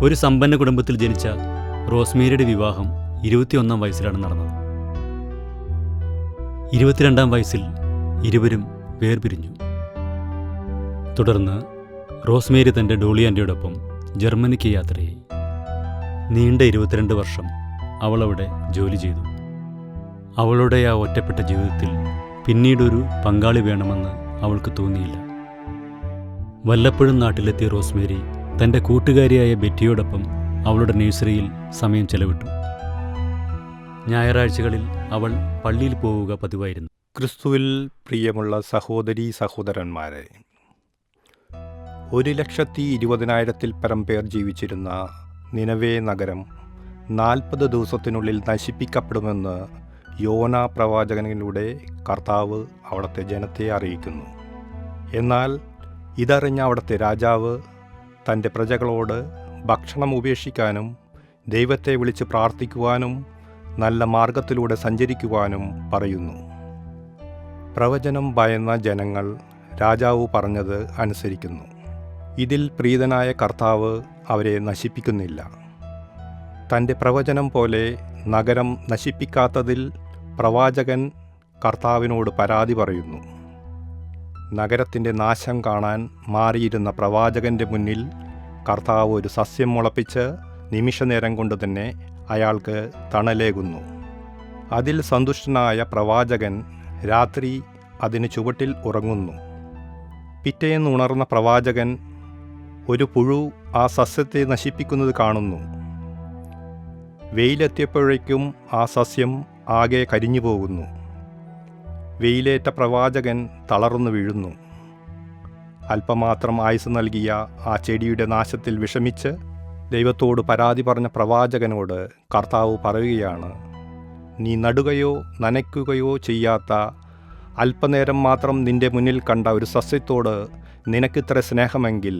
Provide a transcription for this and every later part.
ഒരു സമ്പന്ന കുടുംബത്തിൽ ജനിച്ച റോസ്മേരിയുടെ വിവാഹം 21-ാം വയസ്സിലാണ് നടന്നത്. 22-ാം വയസ്സിൽ ഇരുവരും വേർപിരിഞ്ഞു. തുടർന്ന് റോസ്മേരി തൻ്റെ ഡോളി ആൻ്റിയോടൊപ്പം ജർമ്മനിക്ക് യാത്രയായി. നീണ്ട 22 വർഷം അവൾ അവിടെ ജോലി ചെയ്തു. അവളുടെ ആ ഒറ്റപ്പെട്ട ജീവിതത്തിൽ പിന്നീടൊരു പങ്കാളി വേണമെന്ന് അവൾക്ക് തോന്നിയില്ല. വല്ലപ്പോഴും നാട്ടിലെത്തിയ റോസ്മേരി തൻ്റെ കൂട്ടുകാരിയായ ബെറ്റിയോടൊപ്പം അവളുടെ നഴ്സറിയിൽ സമയം ചെലവിട്ടു. ഞായറാഴ്ചകളിൽ അവൾ പള്ളിയിൽ പോവുക പതിവായിരുന്നു. ക്രിസ്തുവിൽ പ്രിയമുള്ള സഹോദരീ സഹോദരന്മാരെ, 1,20,000-ൽ പരം പേർ ജീവിച്ചിരുന്ന നിനവേ നഗരം 40 ദിവസത്തിനുള്ളിൽ നശിപ്പിക്കപ്പെടുമെന്ന് യോന പ്രവാചകനിലൂടെ കർത്താവ് അവിടുത്തെ ജനത്തെ അറിയിക്കുന്നു. എന്നാൽ ഇതറിഞ്ഞ അവിടുത്തെ രാജാവ് തൻ്റെ പ്രജകളോട് ഭക്ഷണം ഉപേക്ഷിക്കാനും ദൈവത്തെ വിളിച്ച് പ്രാർത്ഥിക്കുവാനും നല്ല മാർഗത്തിലൂടെ സഞ്ചരിക്കുവാനും പറയുന്നു. പ്രവചനം ഭയന്ന ജനങ്ങൾ രാജാവ് പറഞ്ഞത് അനുസരിക്കുന്നു. ഇതിൽ പ്രീതനായ കർത്താവ് അവരെ നശിപ്പിക്കുന്നില്ല. തൻ്റെ പ്രവചനം പോലെ നഗരം നശിപ്പിക്കാത്തതിൽ പ്രവാചകൻ കർത്താവിനോട് പരാതി പറയുന്നു. നഗരത്തിൻ്റെ നാശം കാണാൻ മാറിയിരുന്ന പ്രവാചകൻ്റെ മുന്നിൽ കർത്താവ് ഒരു സസ്യം മുളപ്പിച്ച് നിമിഷനേരം കൊണ്ട് തന്നെ അയാൾക്ക് തണലേകുന്നു. അതിൽ സന്തുഷ്ടനായ പ്രവാചകൻ രാത്രി അതിന് ചുവട്ടിൽ ഉറങ്ങുന്നു. പിറ്റേന്ന് ഉണർന്ന പ്രവാചകൻ ഒരു പുഴു ആ സസ്യത്തെ നശിപ്പിക്കുന്നത് കാണുന്നു. വെയിലെത്തിയപ്പോഴേക്കും ആ സസ്യം ആകെ കരിഞ്ഞു പോകുന്നു. വെയിലേറ്റ പ്രവാചകൻ തളർന്നു വീഴുന്നു. അല്പമാത്രം ആയുസ് നൽകിയ ആ ചെടിയുടെ നാശത്തിൽ വിഷമിച്ച് ദൈവത്തോട് പരാതി പറഞ്ഞ പ്രവാചകനോട് കർത്താവ് പറയുകയാണ്, നീ നടുകയോ നനയ്ക്കുകയോ ചെയ്യാത്ത അല്പനേരം മാത്രം നിന്റെ മുന്നിൽ കണ്ട ഒരു സസ്യത്തോട് നിനക്കിത്ര സ്നേഹമെങ്കിൽ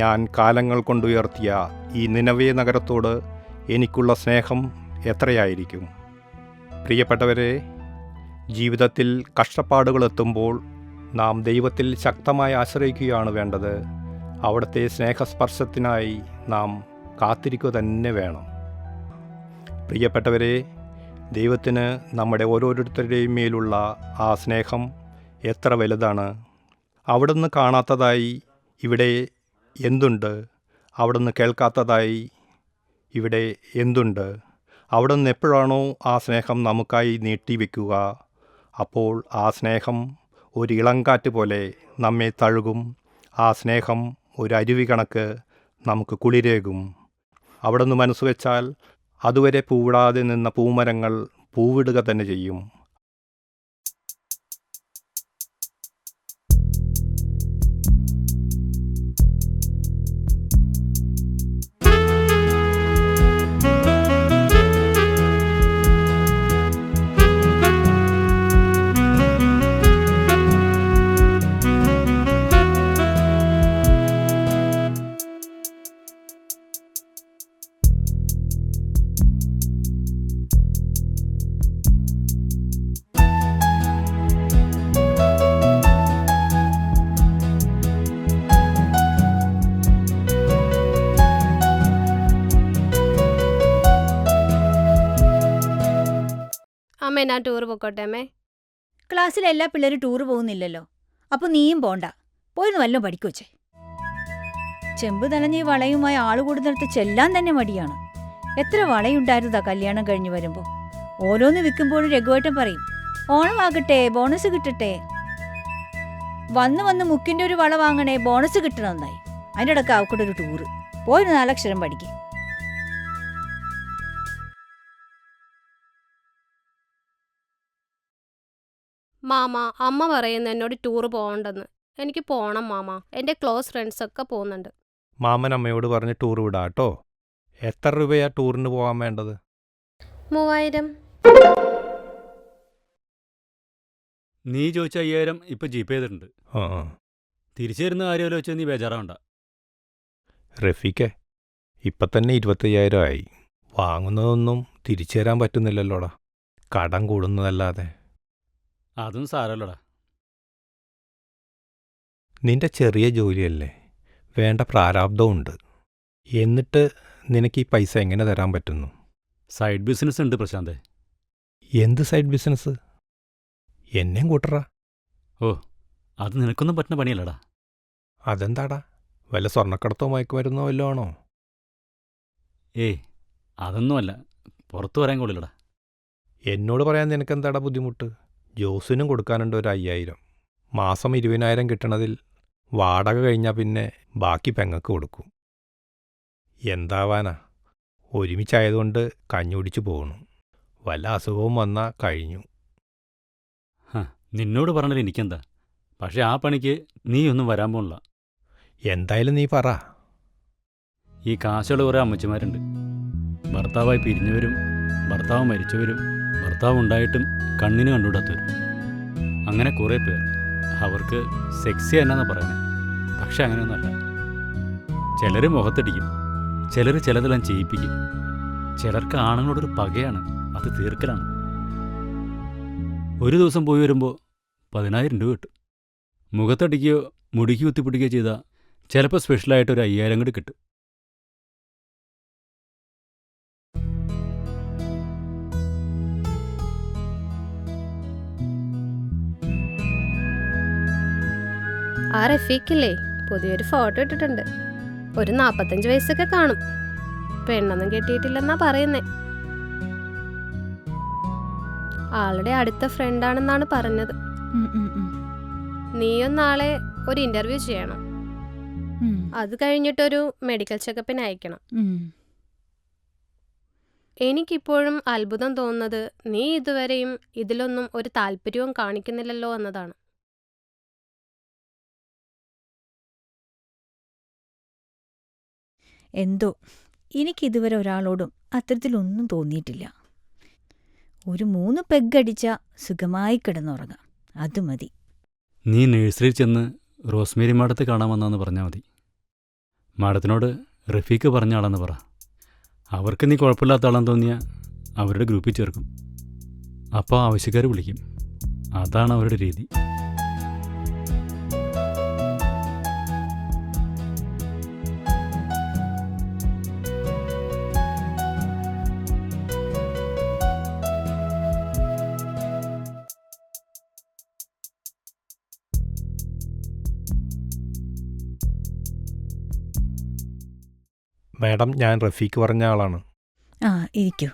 ഞാൻ കാലങ്ങൾ കൊണ്ടുയർത്തിയ ഈ നിനവേ നഗരത്തോട് എനിക്കുള്ള സ്നേഹം എത്രയായിരിക്കും. പ്രിയപ്പെട്ടവരെ, ജീവിതത്തിൽ കഷ്ടപ്പാടുകൾ എത്തുമ്പോൾ നാം ദൈവത്തിൽ ശക്തമായി ആശ്രയിക്കുകയാണ് വേണ്ടത്. അവിടുത്തെ സ്നേഹസ്പർശത്തിനായി നാം കാത്തിരിക്കുക തന്നെ വേണം. പ്രിയപ്പെട്ടവരെ, ദൈവത്തിന് നമ്മുടെ ഓരോരുത്തരുടെയും മേലുള്ള ആ സ്നേഹം എത്ര വലുതാണ്. അവിടുന്ന് കാണാത്തതായി ഇവിടെ എന്തുണ്ട്? അവിടുന്ന് കേൾക്കാത്തതായി ഇവിടെ എന്തുണ്ട്? അവിടുന്ന് എപ്പോഴാണോ ആ സ്നേഹം നമുക്കായി നീട്ടിവെക്കുക, അപ്പോൾ ആ സ്നേഹം ഒരു ഇളങ്കാറ്റ് പോലെ നമ്മെ തഴുകും. ആ സ്നേഹം ഒരു അരുവി കണക്ക് നമുക്ക് കുളിരേകും. അവിടുന്ന് മനസ്സ് വെച്ചാൽ അതുവരെ പൂവിടാതെ നിന്ന പൂമരങ്ങൾ പൂവിടുക തന്നെ ചെയ്യും. അമ്മേ, ഞാൻ ടൂർ പോയിക്കോട്ടെ അമ്മേ? ക്ലാസ്സിലെ എല്ലാ പിള്ളേരും ടൂർ പോകുന്നില്ലല്ലോ, അപ്പോൾ നീയും പോണ്ട. പോയിരുന്നു വല്ലതും പഠിക്കുവച്ചേ. ചെമ്പ് നനഞ്ഞ് വളയുമായി ആള് കൂടുന്നിടത്ത് ചെല്ലാൻ തന്നെ മടിയാണ്. എത്ര വളയുണ്ടായിരുന്നതാ കല്യാണം കഴിഞ്ഞ് വരുമ്പോൾ. ഓരോന്ന് വിൽക്കുമ്പോഴും രഘുവേട്ടൻ പറയും, ഓണമാകട്ടെ, ബോണസ് കിട്ടട്ടെ. വന്ന് മുക്കിൻ്റെ ഒരു വള വാങ്ങണേ, ബോണസ് കിട്ടണമെന്നായി. അതിൻ്റെ ഇടയ്ക്ക് അവക്കൂടെ ഒരു ടൂറ്. പോയിരുന്നു 4 അക്ഷരം പഠിക്കും. മാമ, അമ്മ പറയുന്നു എന്നോട് ടൂർ പോകണ്ടെന്ന്. എനിക്ക് പോകണം മാമ. എൻ്റെ ക്ലോസ് ഫ്രണ്ട്സൊക്കെ പോകുന്നുണ്ട്. മാമൻ അമ്മയോട് പറഞ്ഞ് ടൂർ വിടാട്ടോ. എത്ര രൂപയാ ടൂറിന് പോകാൻ വേണ്ടത്? 3000. നീ ചോദിച്ച 5000 ഇപ്പം ജീപ്പ് ചെയ്തിട്ടുണ്ട്. തിരിച്ചു തരുന്ന കാര്യമല്ലോ വെച്ചാൽ നീ ബേജാറാവണ്ട. റഫീഖെ, ഇപ്പം തന്നെ 25,000 ആയി. വാങ്ങുന്നതൊന്നും തിരിച്ചു തരാൻ പറ്റുന്നില്ലല്ലോടാ, കടം കൂടുന്നതല്ലാതെ. അതും സാരമല്ലടാ. നിന്റെ ചെറിയ ജോലിയല്ലേ, വേണ്ട പ്രാരാബ്ദമുണ്ട്. എന്നിട്ട് നിനക്ക് ഈ പൈസ എങ്ങനെ തരാൻ പറ്റുന്നു? സൈഡ് ബിസിനസ് ഉണ്ട് പ്രശാന്തേ. എന്ത് സൈഡ് ബിസിനസ്? എന്നെയും കൂട്ടറാ. അത് നിനക്കൊന്നും പറ്റുന്ന പണിയല്ലടാ. അതെന്താടാ? വല്ല സ്വർണ്ണക്കടത്തോ മയക്കുമരുന്നോ വല്ലോ ആണോ? അതൊന്നുമല്ല, പുറത്തു പറയാൻ കൊള്ളില്ലടാ. എന്നോട് പറയാൻ നിനക്കെന്താടാ ബുദ്ധിമുട്ട്? ജോസിനും കൊടുക്കാനുണ്ട് ഒരു 5000. മാസം 20,000 കിട്ടണതിൽ വാടക കഴിഞ്ഞാൽ പിന്നെ ബാക്കി പെങ്ങക്ക് കൊടുക്കും. എന്താവാനാ, ഒരുമിച്ചായതുകൊണ്ട് കഞ്ഞുടിച്ചു പോകണു. വല്ല അസുഖവും വന്നാൽ കഴിഞ്ഞു. നിന്നോട് പറഞ്ഞാൽ എനിക്കെന്താ, പക്ഷെ ആ പണിക്ക് നീ ഒന്നും വരാൻ പോണില്ല. എന്തായാലും നീ പറ. ഈ കാശുള്ള കുറേ അമ്മച്ചിമാരുണ്ട്. ഭർത്താവായി പിരിഞ്ഞവരും ഭർത്താവ് മരിച്ചവരും ഭർത്താവ് ഉണ്ടായിട്ടും കണ്ണിന് കണ്ടുകൂടാത്തവരും. അങ്ങനെ കുറേ പേർ. അവർക്ക് സെക്സി എന്നാന്നാ പറയണേ, പക്ഷെ അങ്ങനെയൊന്നുമല്ല. ചിലർ മുഖത്തടിക്കും, ചിലർ ചിലതെല്ലാം ചെയ്യിപ്പിക്കും. ചിലർക്ക് ആണുങ്ങളോടൊരു പകയാണ്, അത് തീർക്കലാണ്. ഒരു ദിവസം പോയി വരുമ്പോൾ 10,000 രൂപ കിട്ടും. മുഖത്തടിക്കുകയോ മുടിക്ക് കുത്തിപ്പിടിക്കുകയോ ചെയ്താൽ ചിലപ്പോൾ സ്പെഷ്യലായിട്ട് ഒരു 5,000 കൂടി കിട്ടും. ആ റഫീഖില്ലേ, പുതിയൊരു ഫോട്ടോ ഇട്ടിട്ടുണ്ട്. ഒരു 45 വയസ്സൊക്കെ കാണും. പെണ്ണൊന്നും കെട്ടിയിട്ടില്ലെന്നാ പറയുന്നേ. ആളുടെ അടുത്ത ഫ്രണ്ടാണെന്നാണ് പറഞ്ഞത്. നീയും നാളെ ഒരു ഇന്റർവ്യൂ ചെയ്യണം. അത് കഴിഞ്ഞിട്ടൊരു മെഡിക്കൽ ചെക്കപ്പിന് അയക്കണം. എനിക്കിപ്പോഴും അത്ഭുതം തോന്നുന്നത് നീ ഇതുവരെയും ഇതിലൊന്നും ഒരു താല്പര്യവും കാണിക്കുന്നില്ലല്ലോ എന്നതാണ്. എന്തോ എനിക്കിതുവരെ ഒരാളോടും അത്തരത്തിലൊന്നും തോന്നിയിട്ടില്ല. ഒരു 3 പെഗ്ഗടിച്ചാൽ സുഖമായി കിടന്നുറങ്ങാം, അത് മതി. നീ നഴ്സറിയിൽ ചെന്ന് റോസ്മേരി മാഡത്തെ കാണാൻ വന്നാന്ന് പറഞ്ഞാൽ മതി. മാഡത്തിനോട് റഫീഖ് പറഞ്ഞ ആളെന്ന് പറ. അവർക്ക് നീ കുഴപ്പമില്ലാത്ത ആളെന്ന് തോന്നിയാൽ അവരുടെ ഗ്രൂപ്പിൽ ചേർക്കും. അപ്പോൾ ആവശ്യക്കാർ വിളിക്കും. അതാണ് അവരുടെ രീതി. മാഡം, ഞാൻ റഫീഖ് പറഞ്ഞ ആളാണ്. ആ, ഇരിക്കൂ.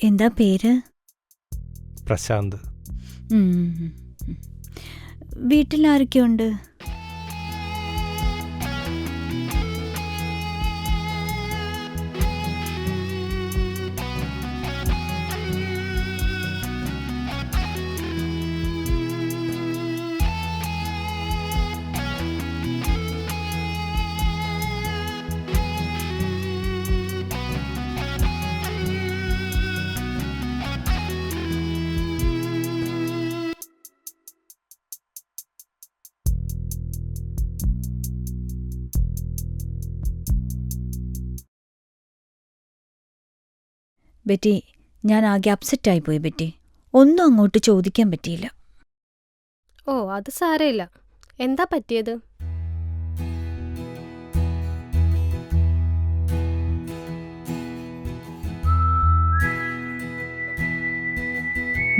എന്താ പേര്? പ്രശാന്ത്. വീട്ടിലാരൊക്കെയുണ്ട്? ബെറ്റി, ഞാൻ ആകെ അപ്സെറ്റായിപ്പോയി ബെറ്റി. ഒന്നും അങ്ങോട്ട് ചോദിക്കാൻ പറ്റിയില്ല. ഓ, അത് സാരമില്ല. എന്താ പറ്റിയത്?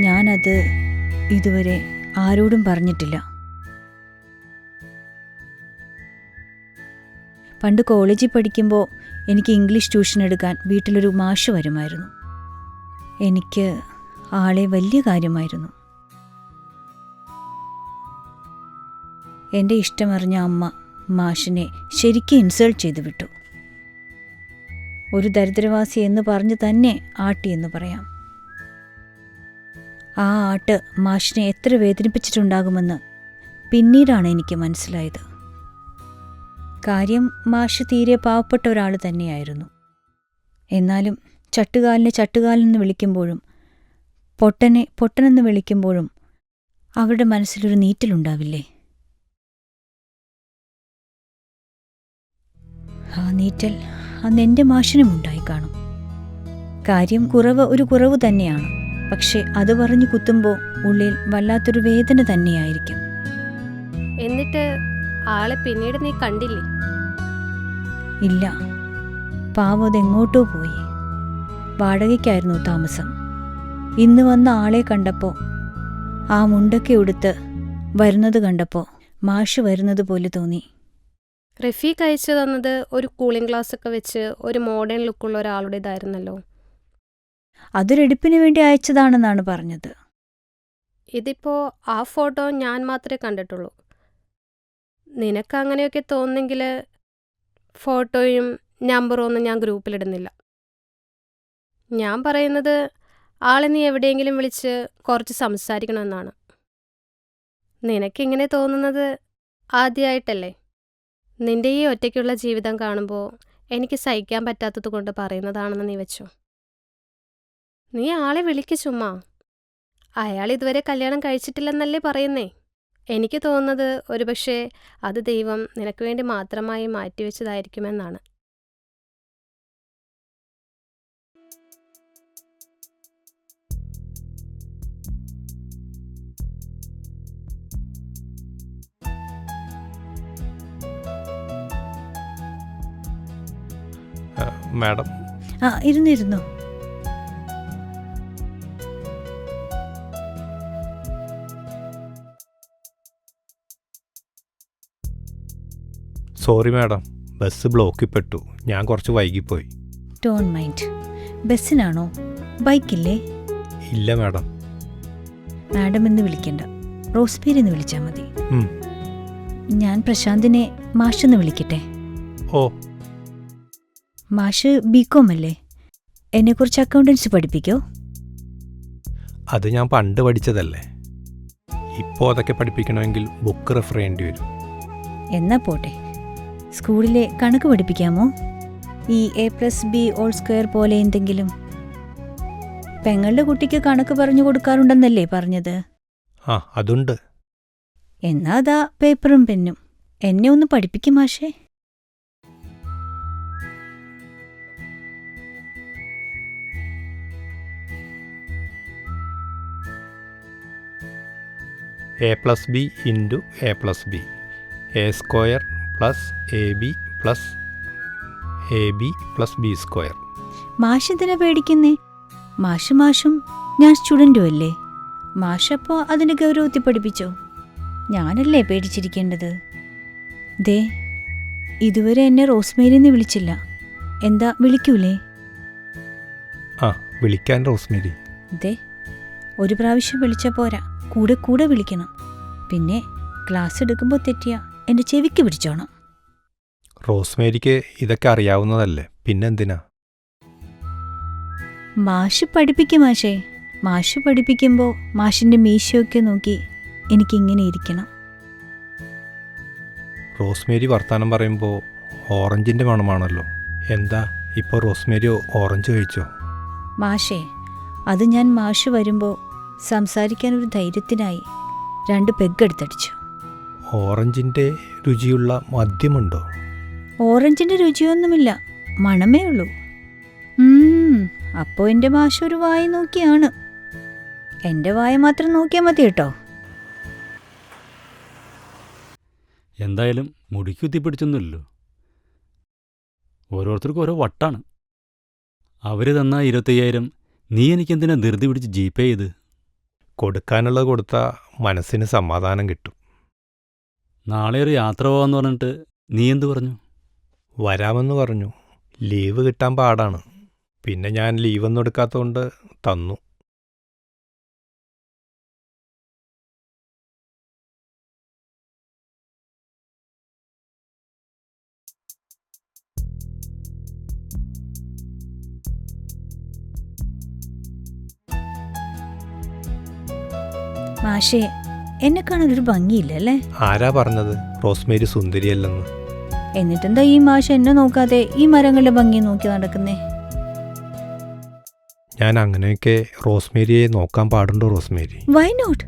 ഞാനത് ഇതുവരെ ആരോടും പറഞ്ഞിട്ടില്ല. പണ്ട് കോളേജിൽ പഠിക്കുമ്പോൾ എനിക്ക് ഇംഗ്ലീഷ് ട്യൂഷൻ എടുക്കാൻ വീട്ടിലൊരു മാഷ് വരുമായിരുന്നു. എനിക്ക് ആളെ വലിയ കാര്യമായിരുന്നു. എൻ്റെ ഇഷ്ടമറിഞ്ഞ അമ്മ മാഷിനെ ശരിക്കും ഇൻസൾട്ട് ചെയ്തു വിട്ടു. ഒരു ദരിദ്രവാസി എന്ന് പറഞ്ഞ് തന്നെ ആട്ടിയെന്ന് പറയാം. ആ ആട്ട് മാഷിനെ എത്ര വേദനിപ്പിച്ചിട്ടുണ്ടാകുമെന്ന് പിന്നീടാണ് എനിക്ക് മനസ്സിലായത്. കാര്യം മാഷ് തീരെ പാവപ്പെട്ട ഒരാൾ തന്നെയായിരുന്നു. എന്നാലും ചട്ടുകാലിനെ ചട്ടുകാലെന്ന് വിളിക്കുമ്പോഴും പൊട്ടനെ പൊട്ടനെന്ന് വിളിക്കുമ്പോഴും അവരുടെ മനസ്സിലൊരു നീറ്റലുണ്ടാവില്ലേ? ആ നീറ്റൽ അന്ന് എൻ്റെ മാഷിനും ഉണ്ടായി കാണും. കാര്യം ഒരു കുറവ് തന്നെയാണ്. പക്ഷെ അത് പറഞ്ഞു കുത്തുമ്പോൾ ഉള്ളിൽ വല്ലാത്തൊരു വേദന തന്നെയായിരിക്കും. എന്നിട്ട് ആളെ പിന്നീട് നീ കണ്ടില്ലേ? ഇല്ല, പാവം അതെങ്ങോട്ടോ പോയി. വാടകയ്ക്കായിരുന്നു താമസം. ഇന്ന് വന്ന ആളെ കണ്ടപ്പോൾ, ആ മുണ്ടൊക്കെ ഉടുത്ത് വരുന്നത് കണ്ടപ്പോൾ മാഷ് വരുന്നത് പോലെ തോന്നി. റഫീഖ് അയച്ചു തന്നത് ഒരു കൂളിംഗ് ഗ്ലാസ് ഒക്കെ വെച്ച് ഒരു മോഡേൺ ലുക്കുള്ള ഒരാളുടേതായിരുന്നല്ലോ. അതൊരെടുപ്പിന് വേണ്ടി അയച്ചതാണെന്നാണ് പറഞ്ഞത്. ഇതിപ്പോൾ ആ ഫോട്ടോ ഞാൻ മാത്രമേ കണ്ടിട്ടുള്ളൂ. നിനക്ക് അങ്ങനെയൊക്കെ തോന്നുന്നെങ്കിൽ ഫോട്ടോയും നമ്പറും ഒന്നും ഞാൻ ഗ്രൂപ്പിലിടുന്നില്ല. ഞാൻ പറയുന്നത് ആളെ നീ എവിടെയെങ്കിലും വിളിച്ച് കുറച്ച് സംസാരിക്കണമെന്നാണ്. നിനക്കിങ്ങനെ തോന്നുന്നത് ആദ്യമായിട്ടല്ലേ? നിന്റെ ഈ ഒറ്റയ്ക്കുള്ള ജീവിതം കാണുമ്പോൾ എനിക്ക് സഹിക്കാൻ പറ്റാത്തത് കൊണ്ട് പറയുന്നതാണെന്ന് നീ വെച്ചോ. നീ ആളെ വിളിക്ക് ചുമ്മാ. അയാൾ ഇതുവരെ കല്യാണം കഴിച്ചിട്ടില്ലെന്നല്ലേ പറയുന്നേ? എനിക്ക് തോന്നുന്നത് ഒരുപക്ഷെ അത് ദൈവം നിനക്ക് വേണ്ടി മാത്രമായി മാറ്റിവെച്ചതായിരിക്കുമെന്നാണ്. മാഡം, ആ, ഇരുന്നിരുന്നു. സോറി മാഡം, ബസ് ബ്ലോക്കിൽ പെട്ടു. ഞാൻ കുറച്ച് വൈകിപ്പോയി. Don't mind. ബസ്സിനാണോ? ബൈക്കില്ലേ? ഇല്ല മാഡം. മാഡം എന്ന് വിളിക്കണ്ട, റോസ്മേരി എന്ന് വിളിച്ചാൽ മതി. ഉം. ഞാൻ പ്രശാന്തിനെ മാഷെന്ന് വിളിക്കട്ടെ? ഓ, മാഷ് ബികോം അല്ലേ? എന്നെക്കുറിച്ച് അക്കൗണ്ടൻസി പഠിപ്പിക്കോ? അത് ഞാൻ പണ്ട് പഠിച്ചതല്ലേ. ഇപ്പോൾ അതൊക്കെ പഠിപ്പിക്കണമെങ്കിൽ ബുക്ക് റെഫർ ചെയ്യേണ്ടി വരും. എന്നാ പോട്ടെ. സ്കൂളിലെ കണക്ക് പഠിപ്പിക്കാമോ? ഈ A+B² പോലെ എന്തെങ്കിലും? പെങ്ങളുടെ കുട്ടിക്ക് കണക്ക് പറഞ്ഞു കൊടുക്കാറുണ്ടെന്നല്ലേ പറഞ്ഞത്? ആ, അതുണ്ട്. എന്നാ അതാ പേപ്പറും പെന്നും. എന്നെ ഒന്ന് പഠിപ്പിക്കും മാഷേ. A+B into A+B A² plus AB plus AB plus B². മാഷ് എന്തിനാ പേടിക്കുന്നേ? മാഷും ഞാൻ സ്റ്റുഡൻറ്റും അല്ലേ? മാഷപ്പോൾ അതിൻ്റെ ഗൗരവത്തിൽ പഠിപ്പിച്ചോ. ഞാനല്ലേ പേടിച്ചിരിക്കേണ്ടത്? ദേ, ഇതുവരെ എന്നെ റോസ്മേരി എന്ന് വിളിച്ചില്ല. എന്താ വിളിക്കൂലേ? ആ, വിളിക്കാൻ റോസ്മേരി. ദേ, ഒരു പ്രാവശ്യം വിളിച്ച പോരാ, കൂടെ കൂടെ വിളിക്കണം. പിന്നെ ക്ലാസ് എടുക്കുമ്പോൾ തെറ്റിയ എൻ്റെ ചെവിക്ക് പിടിച്ചോണം. റോസ്മേരിക്ക് ഇതൊക്കെ അറിയാവുന്നതല്ലേ, പിന്നെന്തിനാ? മാഷ് പഠിപ്പിക്കും മാഷേ. മാഷ് പഠിപ്പിക്കുമ്പോൾ മാഷിൻ്റെ മീശയൊക്കെ നോക്കി എനിക്കിങ്ങനെ ഇരിക്കണം. റോസ്മേരി വർത്താനം പറയുമ്പോൾ ഓറഞ്ചിൻ്റെ മണമാണല്ലോ. എന്താ ഇപ്പോൾ റോസ്മേരി ഓറഞ്ച് കഴിച്ചോ? മാഷേ, അത് ഞാൻ മാഷ് വരുമ്പോൾ സംസാരിക്കാനൊരു ധൈര്യത്തിനായി 2 പെഗ്ഗെടുത്തടിച്ചു. ഓറഞ്ചിൻ്റെ രുചിയുള്ള മദ്യമുണ്ടോ? ഓറഞ്ചിൻ്റെ രുചിയൊന്നുമില്ല, മണമേ ഉള്ളൂ. അപ്പോൾ എൻ്റെ മാഷ് ഒരു വായ നോക്കിയാണ്. എൻ്റെ വായ മാത്രം നോക്കിയാൽ മതി കേട്ടോ. എന്തായാലും മുടിക്ക് കുത്തിപ്പിടിച്ചൊന്നുമില്ലല്ലോ. ഓരോരുത്തർക്കും ഓരോ വട്ടാണ്. അവർ തന്ന 25,000 നീ എനിക്കെന്തിനാ ധൃതി പിടിച്ച് ജീപേ ചെയ്ത്? കൊടുക്കാനുള്ളത് കൊടുത്താൽ മനസ്സിന് സമാധാനം കിട്ടും. നാളെ ഒരു യാത്ര പോകാമെന്ന് പറഞ്ഞിട്ട് നീ എന്തു പറഞ്ഞു? വരാമെന്ന് പറഞ്ഞു. ലീവ് കിട്ടാൻ പാടാണ്. പിന്നെ ഞാൻ ലീവൊന്നും എടുക്കാത്തതുകൊണ്ട് തന്നു. മാഷേ, എന്നെ കാണാനൊരു ഭംഗിയില്ലല്ലേ? ആരാ പറഞ്ഞത് റോസ്മേരി സുന്ദരിയല്ലെന്ന്? എന്നിട്ടെന്താ ഈ മാഷ് എന്നെ നോക്കാതെ ഈ മരങ്ങളുടെ ഭംഗി നോക്കി നടക്കുന്നേ? ഞാൻ അങ്ങനെയൊക്കെ റോസ്മേരിയെ നോക്കാൻ പാടുണ്ടോ റോസ്മേരി? Why not?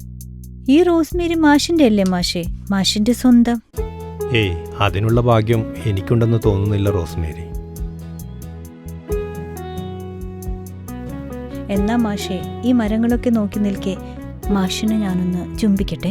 ഈ റോസ്മേരി മാഷിന്റെ അല്ലേ മാഷേ? മാഷിന്റെ സ്വന്തം. ഏയ്, അതിനുള്ള ഭാഗ്യം എനിക്കുണ്ടെന്ന് തോന്നുന്നില്ല റോസ്മേരി. എന്നാ മാഷേ, ഈ മരങ്ങളൊക്കെ നോക്കി നിൽക്കെ മാഷിനെ ഞാനൊന്ന് ചുംബിക്കട്ടെ?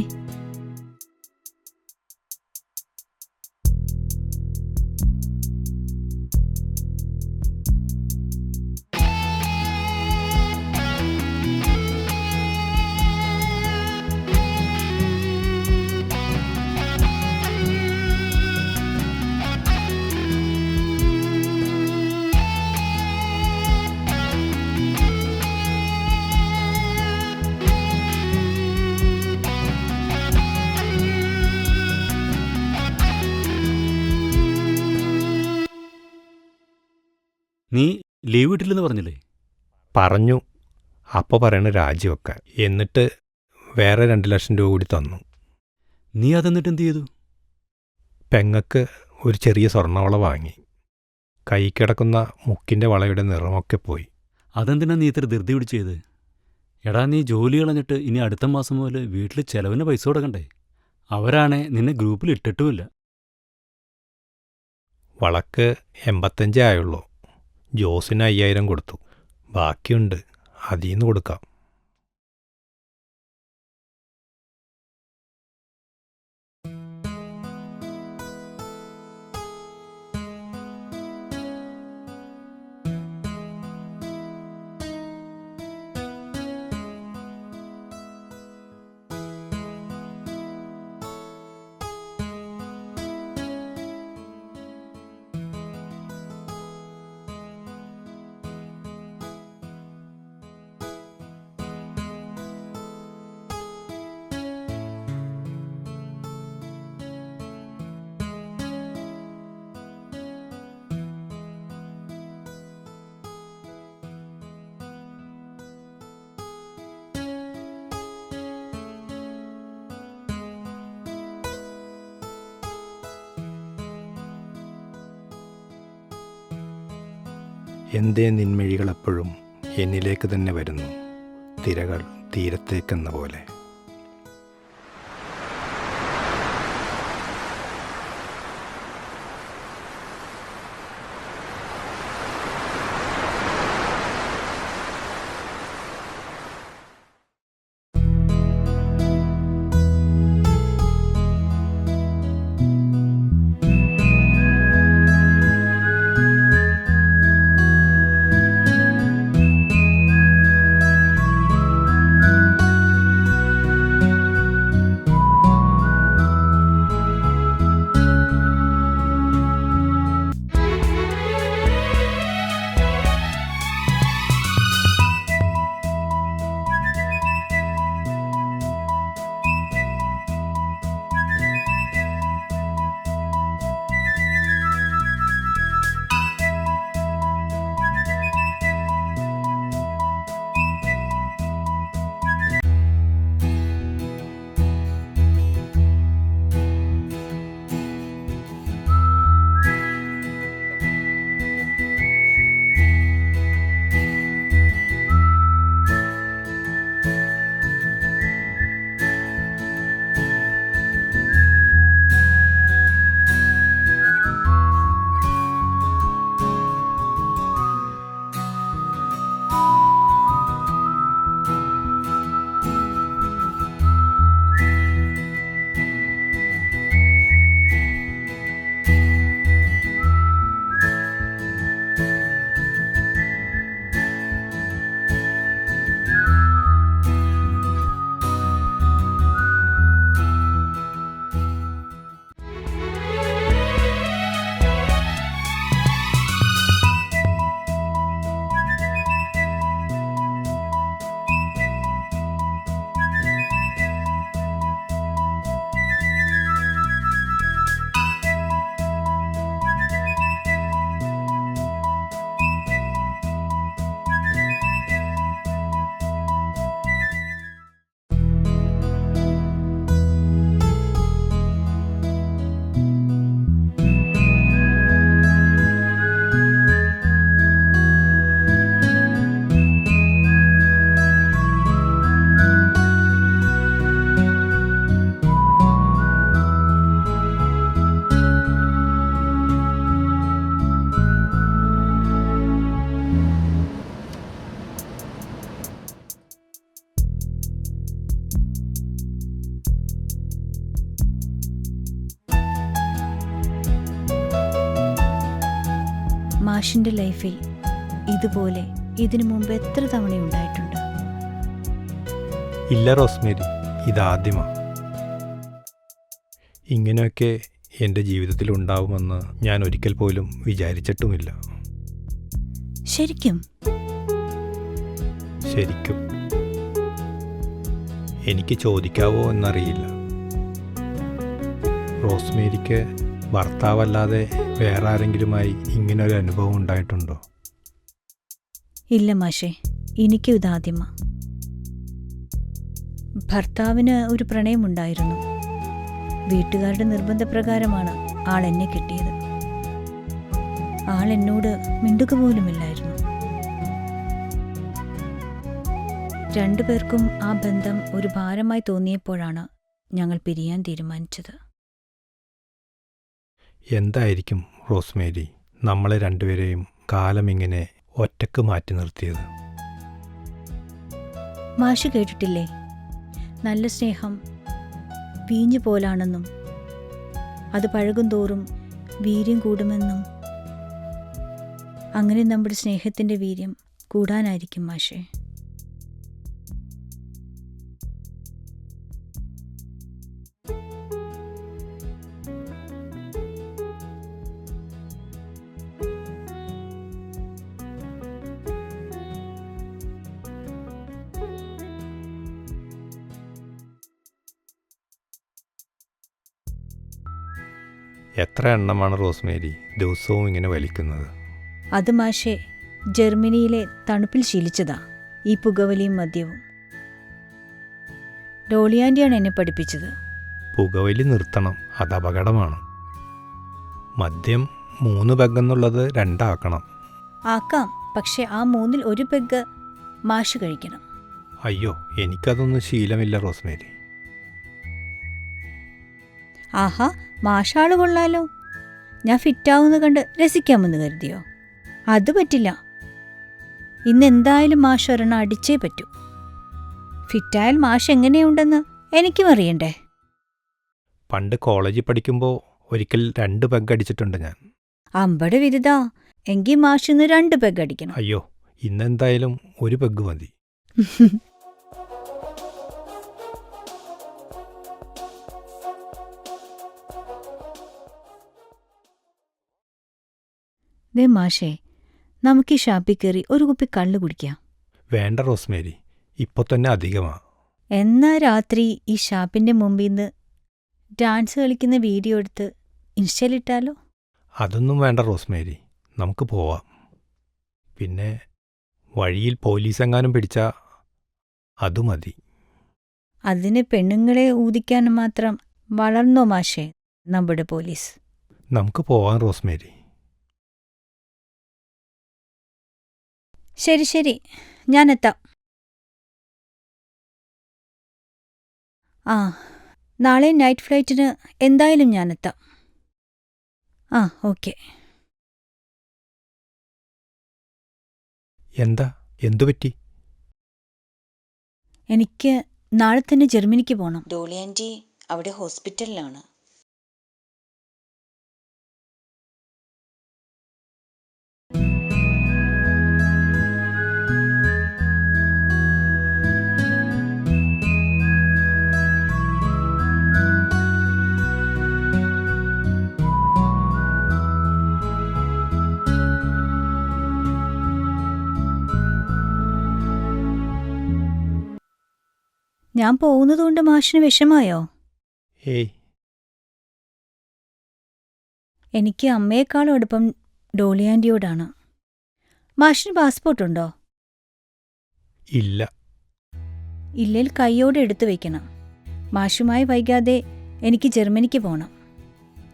നീ ലീവ് കിട്ടില്ലെന്ന് പറഞ്ഞില്ലേ? പറഞ്ഞു. അപ്പോൾ പറയണ രാജിവെക്കാൻ. എന്നിട്ട് വേറെ 2 ലക്ഷം രൂപ കൂടി തന്നു. നീ അതെന്നിട്ട് എന്ത് ചെയ്തു? പെങ്ങക്ക് ഒരു ചെറിയ സ്വർണ്ണവള വാങ്ങി. കൈ കിടക്കുന്ന മുക്കിൻ്റെ വളയുടെ നിറമൊക്കെ പോയി. അതെന്തിനാ നീ ഇത്ര ധൃതി പിടിച്ച് ചെയ്ത്? എടാ, നീ ജോലി കളഞ്ഞിട്ട് ഇനി അടുത്ത മാസം മുതൽ വീട്ടിൽ ചെലവിന് പൈസ കൊടുക്കണ്ടേ? അവരാണെ നിന്നെ ഗ്രൂപ്പിൽ ഇട്ടിട്ടുമില്ല. വളക്ക് 85 ആയുള്ളൂ. ജോസിന് 5000 കൊടുത്തു. ബാക്കിയുണ്ട്, അതിൽ നിന്ന് കൊടുക്കാം. എന്തേ നിൻമിഴികളെപ്പോഴും എന്നിലേക്ക് തന്നെ വരുന്നു, തിരകൾ തീരത്തേക്കെന്ന പോലെ. മാഷിൻ്റെ ലൈഫിൽ ഇതുപോലെ ഇതിനു മുമ്പ് എത്ര തവണയുണ്ടായിട്ടുണ്ട്? ഇല്ല റോസ്മേരി, ഇതാദ്യമാണ്. ഇങ്ങനെയൊക്കെ എൻ്റെ ജീവിതത്തിൽ ഉണ്ടാവുമെന്ന് ഞാൻ ഒരിക്കൽ പോലും വിചാരിച്ചിട്ടുമില്ല. ശരിക്കും ശരിക്കും എനിക്ക് ചോദിക്കാവോ എന്നറിയില്ല. റോസ്മേരിക്ക് ഭർത്താവല്ലാതെ വേറെ ആരെങ്കിലുമായി ഇങ്ങനൊരു അനുഭവം ഉണ്ടായിട്ടുണ്ടോ? ഇല്ല മാഷേ, എനിക്കും ഇതാദ്യമാ. ഭർത്താവിന് ഒരു പ്രണയമുണ്ടായിരുന്നു. വീട്ടുകാരുടെ നിർബന്ധപ്രകാരമാണ് ആൾ എന്നെ കിട്ടിയത്. ആൾ എന്നോട് മിണ്ടുക പോലുമില്ലായിരുന്നു. രണ്ടുപേർക്കും ആ ബന്ധം ഒരു ഭാരമായി തോന്നിയപ്പോഴാണ് ഞങ്ങൾ പിരിയാൻ തീരുമാനിച്ചത്. എന്തായിരിക്കും റോസ്മേരി നമ്മളെ രണ്ടുപേരെയും കാലം ഇങ്ങനെ ഒറ്റക്ക് മാറ്റി നിർത്തിയത്? മാഷ് കേട്ടിട്ടില്ലേ, നല്ല സ്നേഹം വീഞ്ഞു പോലാണെന്നും അത് പഴകും തോറും വീര്യം കൂടുമെന്നും. അങ്ങനെ നമ്മുടെ സ്നേഹത്തിൻ്റെ വീര്യം കൂടാനായിരിക്കും മാഷേ. എത്ര എണ്ണമാണ് റോസ്മേരി ദിവസവും ഇങ്ങനെ വലിക്കുന്നത്? അത് മാഷേ ജർമ്മനിയിലെ തണുപ്പിൽ ശീലിച്ചതാ, ഈ പുകവലിയും മദ്യവും. ഡോളിയാൻ്റിയാണ് എന്നെ പഠിപ്പിച്ചത്. പുകവലി നിർത്തണം, അത് അപകടമാണ്. മദ്യം 3 പെഗ്ഗെന്നുള്ളത് 2 ആക്കണം. ആക്കാം, പക്ഷെ ആ 3-ൽ 1 പെഗ് മാഷ് കഴിക്കണം. അയ്യോ, എനിക്കതൊന്നും ശീലമില്ല റോസ്മേരി. ആഹാ, മാഷാള് കൊള്ളാലോ. ഞാൻ ഫിറ്റാവുന്ന കണ്ട് രസിക്കാമെന്ന് കരുതിയോ? അത് പറ്റില്ല. ഇന്ന് എന്തായാലും മാഷ് ഒരെണ്ണം അടിച്ചേ പറ്റൂ. ഫിറ്റായാൽ മാഷ് എങ്ങനെയുണ്ടെന്ന് എനിക്കും അറിയണ്ടേ. പണ്ട് കോളേജിൽ പഠിക്കുമ്പോൾ ഒരിക്കൽ 2 പെഗ് അടിച്ചിട്ടുണ്ട് ഞാൻ. അമ്പടെ വിരുതാ, എങ്കിൽ മാഷ് ഇന്ന് 2 പെഗ് അടിക്കണം. അയ്യോ, ഇന്നെന്തായാലും 1 പെഗ് മതി. ദേ മാഷേ, നമുക്ക് ഈ ഷാപ്പിൽ കയറി ഒരു കുപ്പി കള്ള് കുടിക്കാം. വേണ്ട റോസ്മേരി, ഇപ്പോൾ തന്നെ അധികമാ. എന്നാ രാത്രി ഈ ഷാപ്പിന്റെ മുമ്പിൽ നിന്ന് ഡാൻസ് കളിക്കുന്ന വീഡിയോ എടുത്ത് ഇൻസ്റ്റയിലിട്ടാലോ? അതൊന്നും വേണ്ട റോസ്മേരി, നമുക്ക് പോവാം. പിന്നെ വഴിയിൽ പോലീസെങ്ങാനും പിടിച്ചാൽ അതു മതി. അതിന് പെണ്ണുങ്ങളെ ഊതിക്കാൻ മാത്രം വളർന്നോ മാഷേ നമ്മുടെ പോലീസ്? നമുക്ക് പോവാം റോസ്മേരി. ശരി ശരി, ഞാനെത്താം. ആ, നാളെ നൈറ്റ് ഫ്ലൈറ്റിന് എന്തായാലും ഞാനെത്താം. ആ, ഓക്കെ. എന്തു പറ്റി? എനിക്ക് നാളെ തന്നെ ജർമ്മനിക്ക് പോകണം. ഡോളിയാൻറ്റി അവിടെ ഹോസ്പിറ്റലിലാണ്. ഞാൻ പോകുന്നതുകൊണ്ട് മാഷിന് വിഷമായോ? ഏയ്, എനിക്ക് അമ്മയെക്കാളും അടുപ്പം ഡോളിയാൻറ്റിയോടാണ്. മാഷിന് പാസ്പോർട്ടുണ്ടോ? ഇല്ല. ഇല്ലേൽ കൈയോടെ എടുത്തു വയ്ക്കണം. മാഷുമായി വൈകാതെ എനിക്ക് ജർമ്മനിക്ക് പോകണം.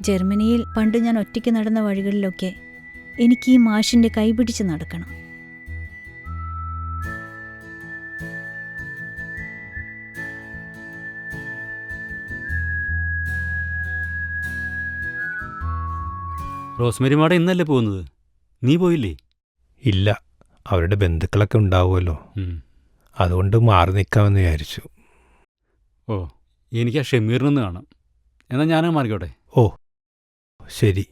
ജർമ്മനിയിൽ പണ്ട് ഞാൻ ഒറ്റയ്ക്ക് നടന്ന വഴികളിലൊക്കെ എനിക്ക് ഈ മാഷിൻ്റെ കൈപിടിച്ച് നടക്കണം. റോസ്മേരി മാഡം ഇന്നല്ലേ പോകുന്നത്? നീ പോയില്ലേ? ഇല്ല, അവരുടെ ബന്ധുക്കളൊക്കെ ഉണ്ടാവുമല്ലോ, ഉം. അതുകൊണ്ട് മാറി നിൽക്കാമെന്ന് വിചാരിച്ചു. ഓ, എനിക്ക് ആ ഷമീറിനൊന്ന് കാണാം. എന്നാൽ ഞാനങ്ങ് മാറിക്കോട്ടെ. ഓ ശരി.